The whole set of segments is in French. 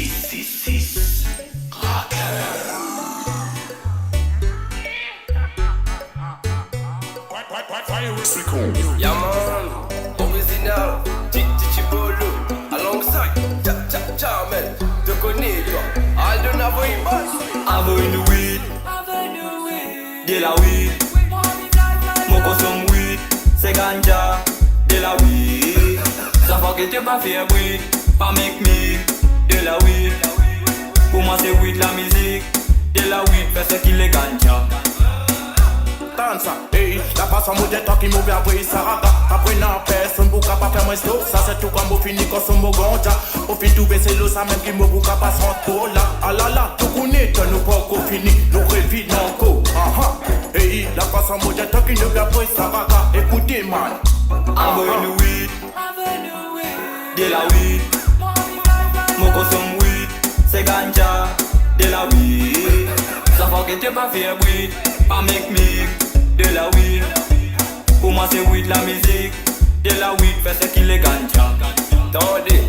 666 Yeah man, original, Chichibolo, alongside Charmel, te connais toi, Aldo Navoy Bass. Avy Nou Weed, de la weed. Mon consomme weed, c'est ganja, de la weed. Ça va que tu pas faire weed, pas make me, de la weed. Pour moi c'est weed la musique, de la weed, fais ce qu'il est ganja. Dansa, hey, la façon modèle qui m'ouvre après Saraga. Après n'a personne bouca pas faire moi stop. Ça c'est tout comme au fini quand son mot ganja. Au fin tout baisser l'eau, ça même qui me bouca pas sans trop là. Ah là là, tout connaît, nous pas encore fini. Nous revit encore. Hey, la façon modèle qui nous ouvre après Saraga. Écoutez man. Avy Nou Weed, de la weed. Mon consomme weed, c'est ganja, de la weed. Ça va que tu pas faire weed, pas make me, de la weed. Pour moi c'est weed la musique, de la weed, fais ce qu'il est ganja. Attendez,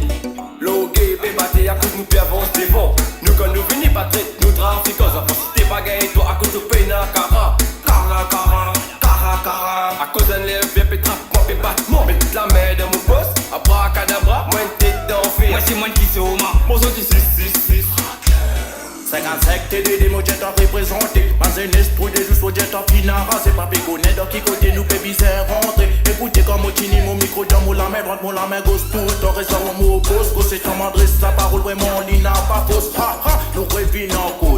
l'ogé, bébaté, à cause nous puis avance devant. Nous quand nous venons pas traiter, nous trafiquons. Ça pour si t'es pas gagné, toi à cause de peine à cara. À cause d'un lève, bien pétra, moi puis battement. Mais toute la merde de mon boss, abracadabra, moi une tête d'enfer. Moi c'est moi qui suis au mât, Pour ça tu 666. 55 TD, mon jet à représenter. Mas un esprit de juste au jet à finara. C'est pas péconné dans qui côté nous peut bizarre rentrer. Écoutez comme au tini, mon micro dans mon la main droite, mon la main gauche. Tout le reste dans mon mot poste. C'est ton m'adresse, sa parole vraiment, l'ina pas fausse. Nous revenons encore.